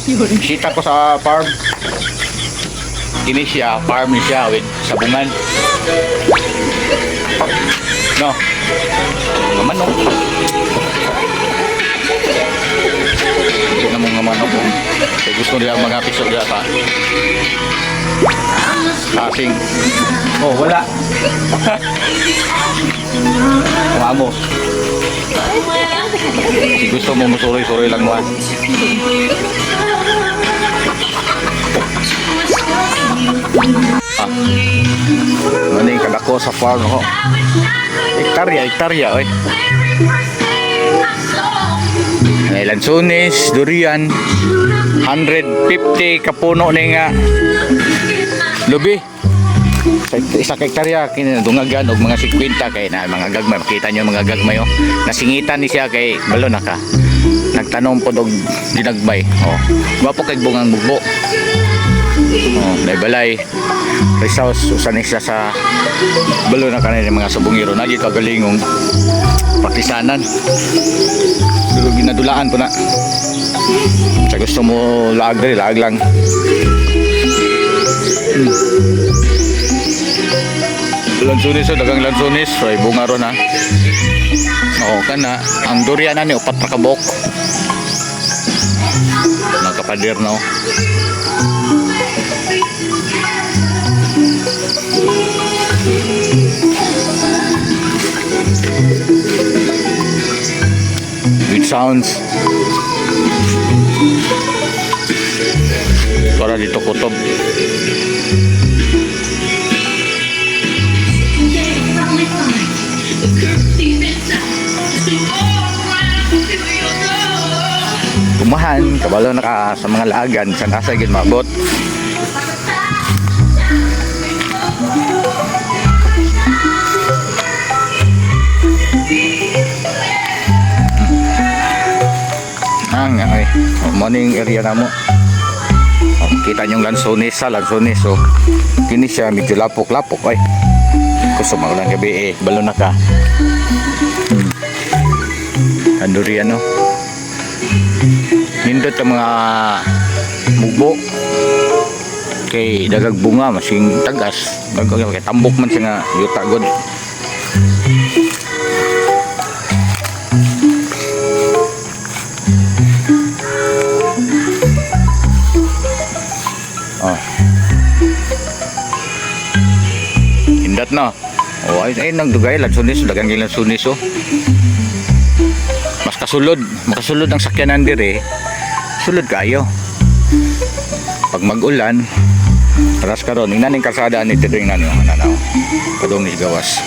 Bisita ko sa farm. Kini siya, farm ni siya with sabungan. No. Mga manok. Hindi na mga manok. Kaya gusto nila mga piso nila pa. Kasing. Oh, wala. Mga mo. Si gusto mo masuroy-suroy lang mo. Ano yung kadako sa farm ko? Hektarya, oy. May lansones, durian, 150 kapuno na nga lubi. Isa hektarya kinadungagan og mga 50 kay na mga gagmay, makita nyo mga gagmay oh. Nasingitan ni siya kay balo na ka. Nagtanong po og dinagmay. Oh. Wapo kay bungang bugbo. Oh, may balay. Resource usan siya sa balo na kanila mga subungiro na gito galingong partisanan. Pero ginadulaan po na. Sa gusto mo laag dali, laag lang. Lansunis, dagang lansunis, ay bunga ron ha. Oo, kana ang durian na ni upat na kabok. Nagkapader na oh. With sounds. Para dito kutob. Kumahan, kabalo na ka sa mga laagan, sa nasa gid mabot. Ay, morning area na mo. Oh, kita nyo lansones sa lansones. So, kini siya medyo lapok-lapok. Ay, gusto maulang gabi balo na ka. Andurian no. Nindot ang mga bugbo. Kay dagag bunga, masing tagas. Kay tambok man siya nga yuta god. Oh. Indat na. Oh, ay nagdugay lansunis, dagang lansunis oh. Mas makasulod ang sakyanan dire. Sulod kayo. Pag mag-ulan, ras karon, inaning kalsada ni tidring nanyo, ananaw. Padong ni gawas.